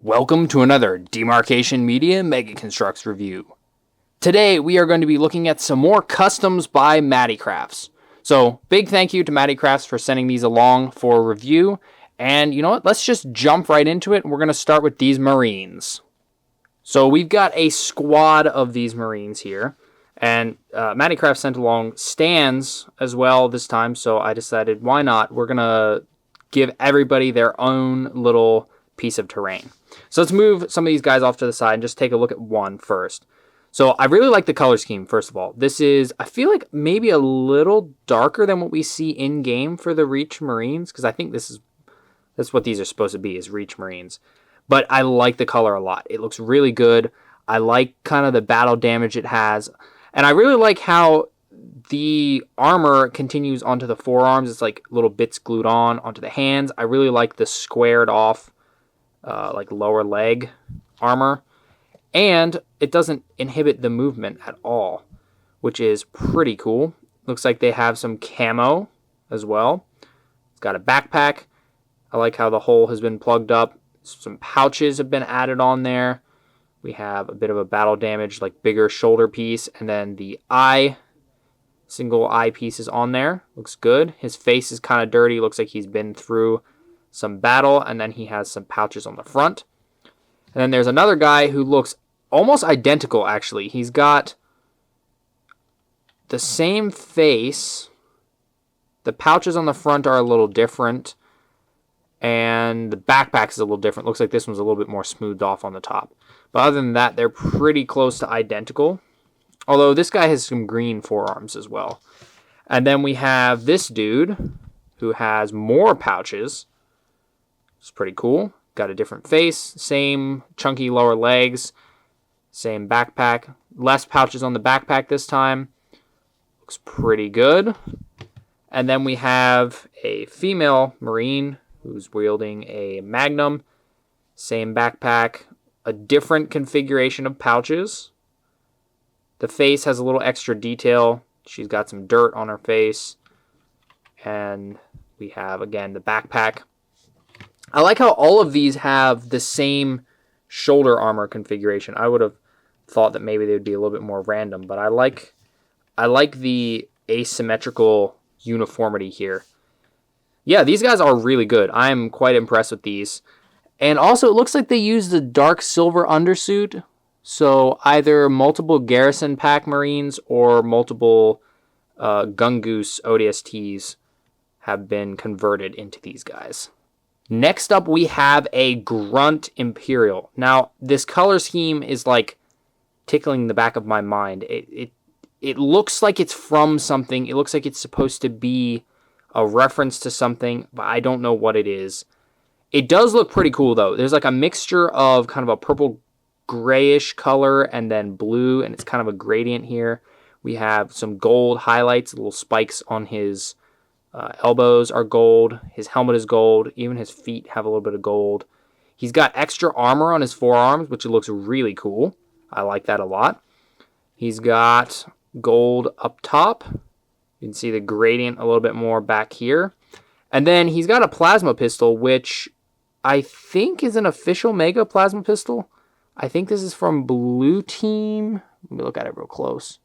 Welcome to another Demarcation Media Mega Construx review. Today we are going to be looking at some more customs by Matty Crafts. So big thank you to Matty Crafts for sending these along for review. And you know what? Let's just jump right into it. We're going to start with these Marines. So we've got a squad of these Marines here. And Matty Crafts sent along stands as well this time. So I decided, why not? We're going to give everybody their own little piece of terrain. So let's move some of these guys off to the side and just take a look at one first. So I really like the color scheme, first of all. This is, I feel like maybe a little darker than what we see in-game for the Reach Marines, because I think that's what these are supposed to be, is Reach Marines. But I like the color a lot. It looks really good. I like kind of the battle damage it has. And I really like how the armor continues onto the forearms. It's like little bits glued on onto the hands. I really like the squared off like lower leg armor. And it doesn't inhibit the movement at all, which is pretty cool. Looks like they have some camo as well. It's got a backpack. I like how the hole has been plugged up. Some pouches have been added on there. We have a bit of a battle damage, like bigger shoulder piece. And then the single eye piece is on there. Looks good. His face is kind of dirty. Looks like he's been through some battle. And then he has some pouches on the front. And then there's another guy who looks almost identical, actually. He's got the same face. The pouches on the front are a little different. And the backpack is a little different. Looks like this one's a little bit more smoothed off on the top. But other than that, they're pretty close to identical. Although this guy has some green forearms as well. And then we have this dude who has more pouches. It's pretty cool. Got a different face. Same chunky lower legs. Same backpack. Less pouches on the backpack this time. Looks pretty good. And then we have a female Marine who's wielding a Magnum. Same backpack. A different configuration of pouches. The face has a little extra detail. She's got some dirt on her face. And we have, again, the backpack. I like how all of these have the same shoulder armor configuration. I would have thought that maybe they would be a little bit more random, but I like the asymmetrical uniformity here. Yeah, these guys are really good. I'm quite impressed with these. And also, it looks like they use the dark silver undersuit. So either multiple Garrison Pack Marines or multiple Gungoose ODSTs have been converted into these guys. Next up, we have a Grunt Imperial. Now, this color scheme is like tickling the back of my mind. It looks like it's from something. It looks like it's supposed to be a reference to something, but I don't know what it is. It does look pretty cool, though. There's like a mixture of kind of a purple grayish color and then blue, and it's kind of a gradient here. We have some gold highlights, little spikes on his elbows are gold. His helmet is gold. Even his feet have a little bit of gold. He's got extra armor on his forearms, which looks really cool. I like that a lot. He's got gold up top. You can see the gradient a little bit more back here. And then he's got a plasma pistol, which I think is an official Mega plasma pistol. I think this is from Blue Team. Let me look at it real close.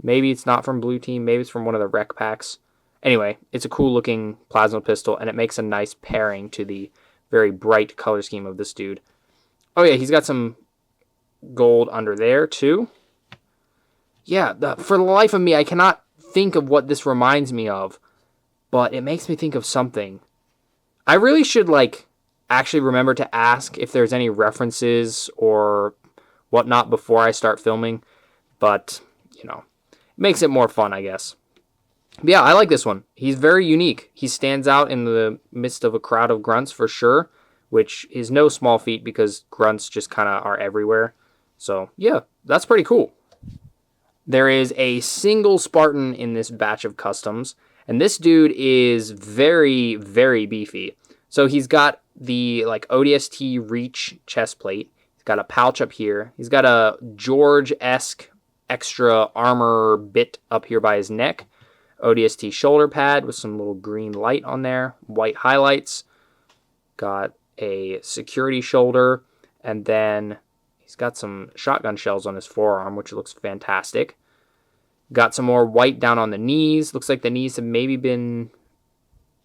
Maybe it's not from Blue Team. Maybe it's from one of the rec packs. Anyway, it's a cool looking plasma pistol, and it makes a nice pairing to the very bright color scheme of this dude. Oh yeah, he's got some gold under there too. Yeah, for the life of me, I cannot think of what this reminds me of, but it makes me think of something. I really should actually remember to ask if there's any references or whatnot before I start filming, but it makes it more fun, I guess. But yeah, I like this one. He's very unique. He stands out in the midst of a crowd of grunts for sure, which is no small feat because grunts just kind of are everywhere. So yeah, that's pretty cool. There is a single Spartan in this batch of customs, and this dude is very, very beefy. So he's got the ODST Reach chest plate. He's got a pouch up here. He's got a George-esque extra armor bit up here by his neck. ODST shoulder pad with some little green light on there. White highlights. Got a security shoulder, and then he's got some shotgun shells on his forearm, which looks fantastic. Got some more white down on the knees. Looks like the knees have maybe been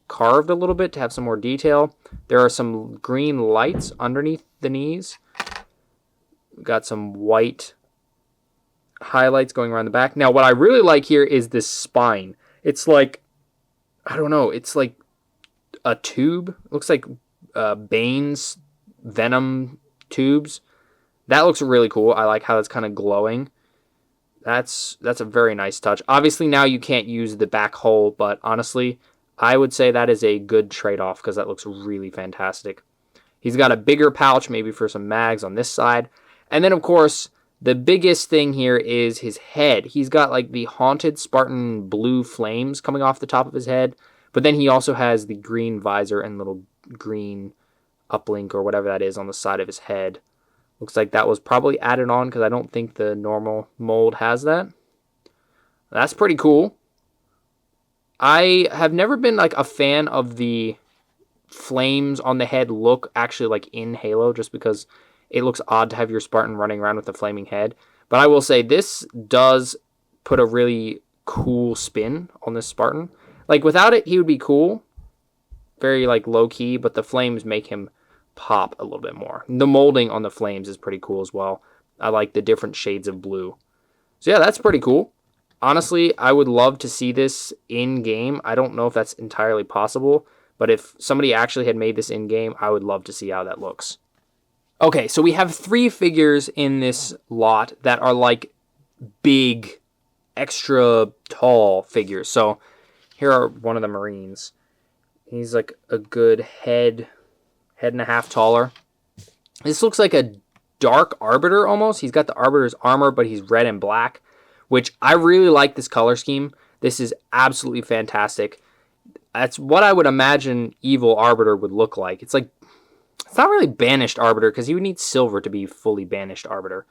carved a little bit to have some more detail. There are some green lights underneath the knees. Got some white highlights going around the back. Now, what I really like here is this spine. It's like, I don't know, it's like a tube. It looks like Bane's Venom tubes. That looks really cool. I like how it's kind of glowing. That's a very nice touch. Obviously, now you can't use the back hole, but honestly, I would say that is a good trade-off because that looks really fantastic. He's got a bigger pouch, maybe for some mags on this side. And then, of course, the biggest thing here is his head. He's got like the haunted Spartan blue flames coming off the top of his head, but then he also has the green visor and little green uplink or whatever that is on the side of his head. Looks like that was probably added on because I don't think the normal mold has that. That's pretty cool. I have never been like a fan of the flames on the head look actually like in Halo, just because it looks odd to have your Spartan running around with a flaming head. But I will say this does put a really cool spin on this Spartan. Like without it, he would be cool. Very like low key, but the flames make him pop a little bit more. The molding on the flames is pretty cool as well. I like the different shades of blue. So yeah, that's pretty cool. Honestly, I would love to see this in-game. I don't know if that's entirely possible, but if somebody actually had made this in-game, I would love to see how that looks. Okay, so we have 3 figures in this lot that are like big, extra tall figures. So here are one of the Marines. He's like a good head and a half taller. This looks like a dark Arbiter almost. He's got the Arbiter's armor, but he's red and black, which I really like this color scheme. This is absolutely fantastic. That's what I would imagine evil Arbiter would look like. It's not really banished Arbiter because he would need silver to be fully banished Arbiter.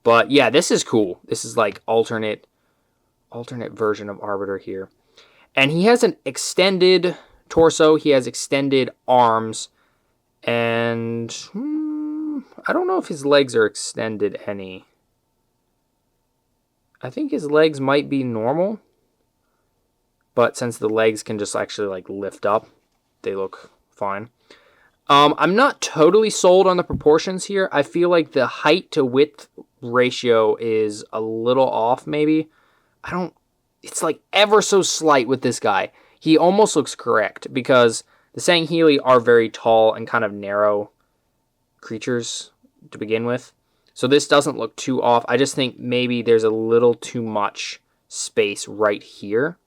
But yeah, this is cool. This is like alternate version of Arbiter here. And he has an extended torso. He has extended arms. And I don't know if his legs are extended any. I think his legs might be normal, but since the legs can just actually like lift up, they look fine. I'm not totally sold on the proportions here. I feel like the height to width ratio is a little off maybe. It's like ever so slight with this guy. He almost looks correct because the Sangheili are very tall and kind of narrow creatures to begin with. So this doesn't look too off. I just think maybe there's a little too much space right here.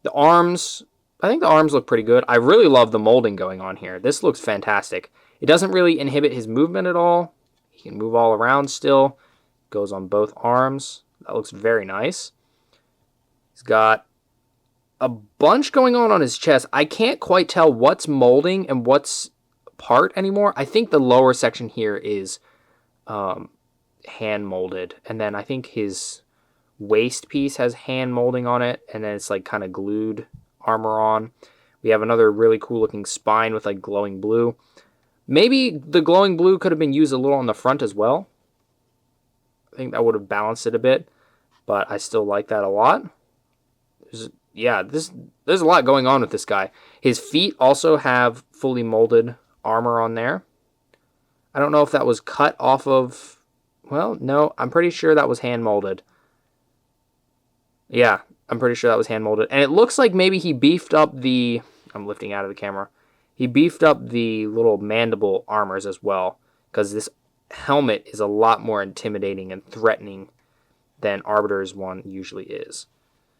The arms, I think the arms look pretty good. I really love the molding going on here. This looks fantastic. It doesn't really inhibit his movement at all. He can move all around still. Goes on both arms. That looks very nice. He's got a bunch going on his chest. I can't quite tell what's molding and what's part anymore. I think the lower section here is hand molded, and then I think his waist piece has hand molding on it, and then it's like kind of glued armor on. We have another really cool looking spine with like glowing blue. Maybe the glowing blue could have been used a little on the front as well. I think that would have balanced it a bit, but I still like that a lot. There's a lot going on with this guy. His feet also have fully molded armor on there. I don't know if that was cut off of... Well, no, I'm pretty sure that was hand molded. Yeah, I'm pretty sure that was hand molded. And it looks like maybe he beefed up the... I'm lifting out of the camera. He beefed up the little mandible armors as well, because this helmet is a lot more intimidating and threatening than Arbiter's one usually is.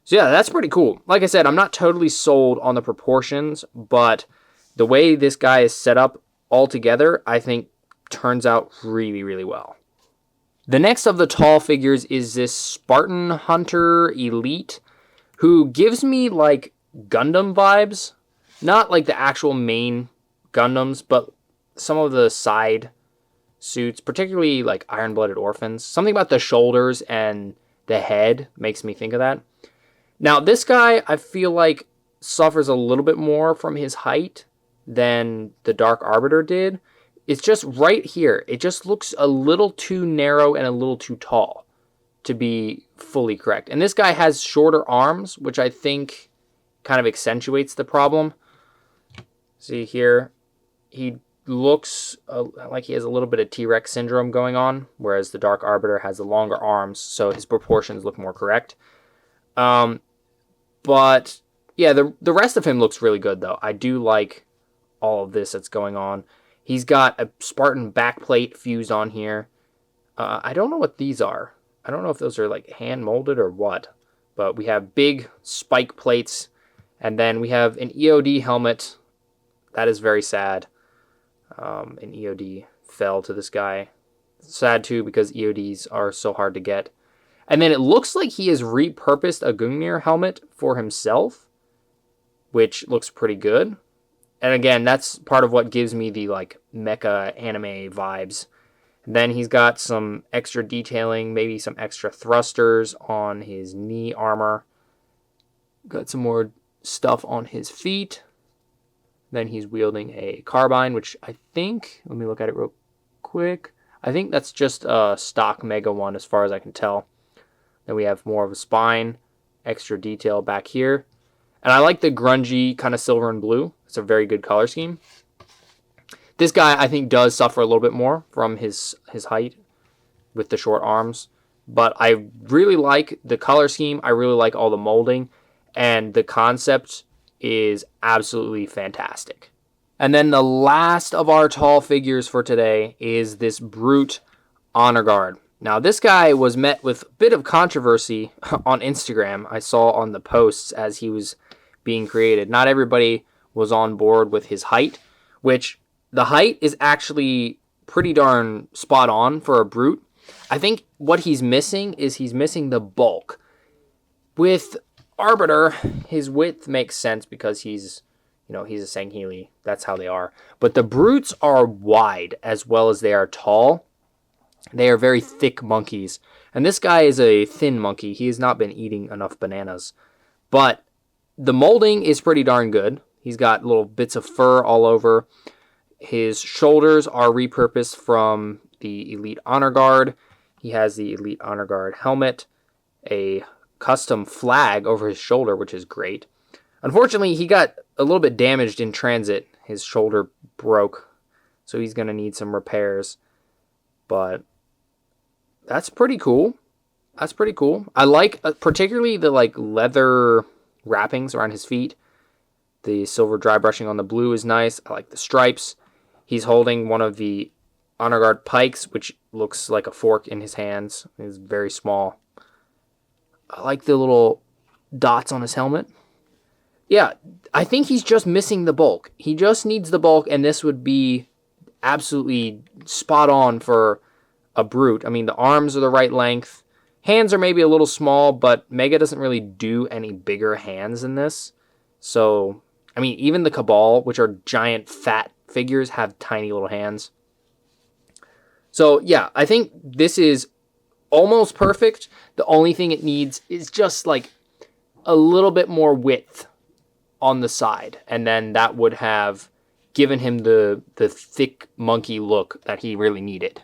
So yeah, that's pretty cool. Like I said, I'm not totally sold on the proportions, but the way this guy is set up altogether, I think turns out really, really well. The next of the tall figures is this Spartan Hunter Elite, who gives me like Gundam vibes. Not like the actual main Gundams, but some of the side suits, particularly like Iron-Blooded Orphans. Something about the shoulders and the head makes me think of that. Now, this guy, I feel like, suffers a little bit more from his height than the Dark Arbiter did. It's just right here. It just looks a little too narrow and a little too tall to be fully correct. And this guy has shorter arms, which I think kind of accentuates the problem. See here, he looks like he has a little bit of T-Rex syndrome going on, whereas the Dark Arbiter has the longer arms, so his proportions look more correct. But yeah, the rest of him looks really good, though. I do like all of this that's going on. He's got a Spartan backplate fused on here. I don't know what these are. I don't know if those are like hand molded or what. But we have big spike plates. And then we have an EOD helmet. That is very sad. An EOD fell to this guy. Sad too because EODs are so hard to get. And then it looks like he has repurposed a Gungnir helmet for himself, which looks pretty good. And again, that's part of what gives me the like mecha anime vibes. And then he's got some extra detailing, maybe some extra thrusters on his knee armor. Got some more stuff on his feet. Then he's wielding a carbine, which I think, let me look at it real quick. I think that's just a stock Mega one as far as I can tell. Then we have more of a spine, extra detail back here. And I like the grungy kind of silver and blue. It's a very good color scheme. This guy, I think, does suffer a little bit more from his height with the short arms. But I really like the color scheme. I really like all the molding. And the concept is absolutely fantastic. And then the last of our tall figures for today is this Brute Honor Guard. Now, this guy was met with a bit of controversy on Instagram. I saw on the posts as he was being created. Not everybody was on board with his height, which the height is actually pretty darn spot on for a Brute. I think what he's missing is he's missing the bulk. With Arbiter, his width makes sense because he's a Sangheili. That's how they are. But the Brutes are wide as well as they are tall. They are very thick monkeys. And this guy is a thin monkey. He has not been eating enough bananas. But the molding is pretty darn good. He's got little bits of fur all over. His shoulders are repurposed from the Elite Honor Guard. He has the Elite Honor Guard helmet, a custom flag over his shoulder, which is great. Unfortunately, he got a little bit damaged in transit. His shoulder broke, so he's going to need some repairs. But that's pretty cool. That's pretty cool. I like particularly the like leather wrappings around his feet. The silver dry brushing on the blue is nice. I like the stripes. He's holding one of the Honor Guard pikes, which looks like a fork in his hands. It's very small. I like the little dots on his helmet. Yeah, I think he's just missing the bulk. He just needs the bulk, and this would be absolutely spot on for a Brute. I mean, the arms are the right length. Hands are maybe a little small, but Mega doesn't really do any bigger hands in this. So, I mean, even the Cabal, which are giant fat figures, have tiny little hands. So, yeah, I think this is almost perfect. The only thing it needs is just like a little bit more width on the side. And then that would have given him the thick monkey look that he really needed.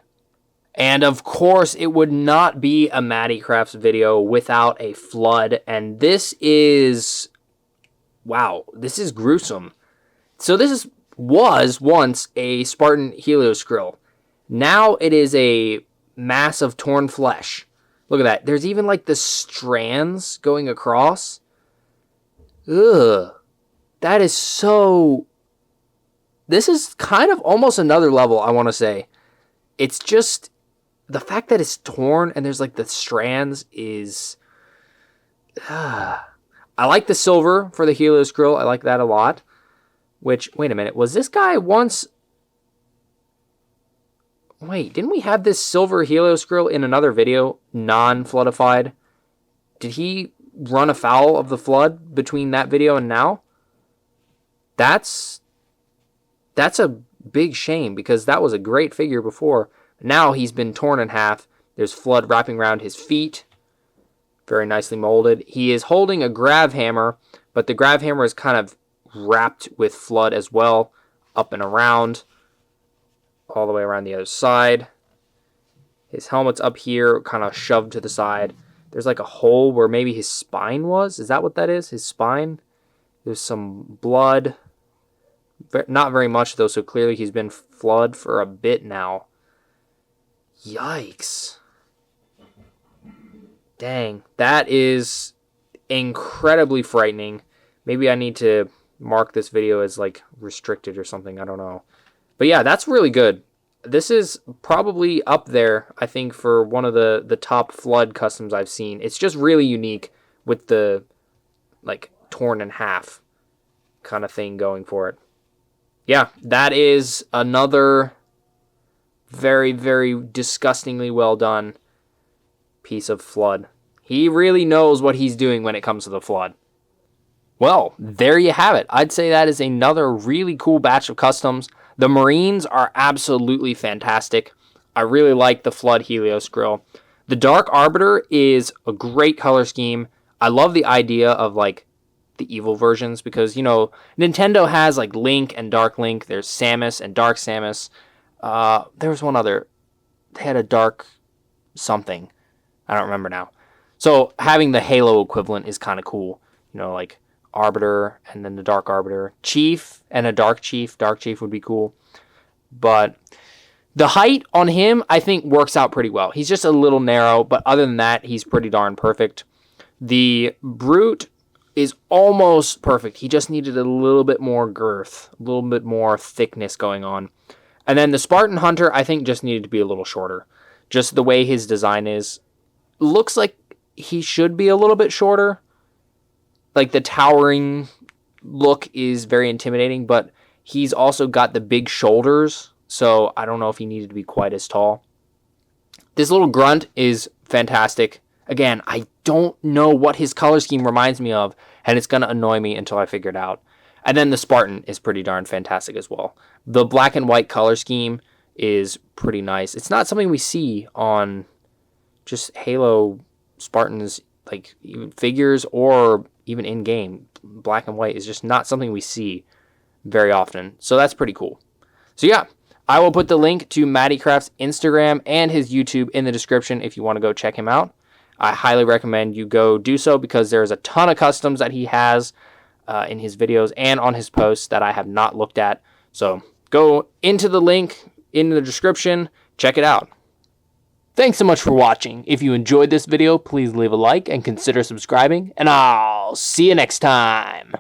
And of course, it would not be a Matty Crafts video without a flood. And this is, wow, this is gruesome. So this was once a Spartan Helioscrill. Now it is a mass of torn flesh. Look at that. There's even like the strands going across. Ugh. That is so... This is kind of almost another level, I want to say. It's just... The fact that it's torn and there's like the strands is... I like the silver for the Helioscrill. I like that a lot. Which, wait a minute. Was this guy once... Wait, didn't we have this silver Helioscrill in another video? Non-floodified? Did he run afoul of the flood between that video and now? That's a big shame because that was a great figure before. Now he's been torn in half. There's flood wrapping around his feet. Very nicely molded. He is holding a grav hammer, but the grav hammer is kind of wrapped with flood as well. up and around, all the way around the other side. His helmet's up here, kind of shoved to the side. There's like a hole where maybe his spine was. Is that what that is? His spine? There's some blood. Not very much, though, so clearly he's been flooded for a bit now. Yikes. Dang. That is incredibly frightening. Maybe I need to mark this video as, like, restricted or something. I don't know. But yeah, that's really good. This is probably up there, I think, for one of the top flood customs I've seen. It's just really unique with the, like, torn in half kind of thing going for it. Yeah, that is another very, very disgustingly well done piece of flood. He really knows what he's doing when it comes to the flood. Well, there you have it. I'd say that is another really cool batch of customs. The Marines are absolutely fantastic. I really like the Flood Helios grill. The Dark Arbiter is a great color scheme. I love the idea of, like, the evil versions because, you know, Nintendo has, like, Link and Dark Link. There's Samus and Dark Samus. There was one other. They had a Dark something. I don't remember now. So having the Halo equivalent is kind of cool. You know, like Arbiter and then the Dark Arbiter. Chief and a Dark Chief. Dark Chief would be cool. But the height on him, I think, works out pretty well. He's just a little narrow, but other than that, he's pretty darn perfect. The Brute is almost perfect. He just needed a little bit more girth, a little bit more thickness going on. And then the Spartan Hunter, I think, just needed to be a little shorter. Just the way his design is. Looks like he should be a little bit shorter. Like, the towering look is very intimidating, but he's also got the big shoulders, so I don't know if he needed to be quite as tall. This little Grunt is fantastic. Again, I don't know what his color scheme reminds me of, and it's going to annoy me until I figure it out. And then the Spartan is pretty darn fantastic as well. The black and white color scheme is pretty nice. It's not something we see on just Halo Spartans, like even figures or even in-game. Black and white is just not something we see very often. So that's pretty cool. So yeah, I will put the link to Matty Crafts' Instagram and his YouTube in the description if you want to go check him out. I highly recommend you go do so because there's a ton of customs that he has in his videos and on his posts that I have not looked at. So go into the link in the description, check it out. Thanks so much for watching. If you enjoyed this video, please leave a like and consider subscribing, and I'll see you next time.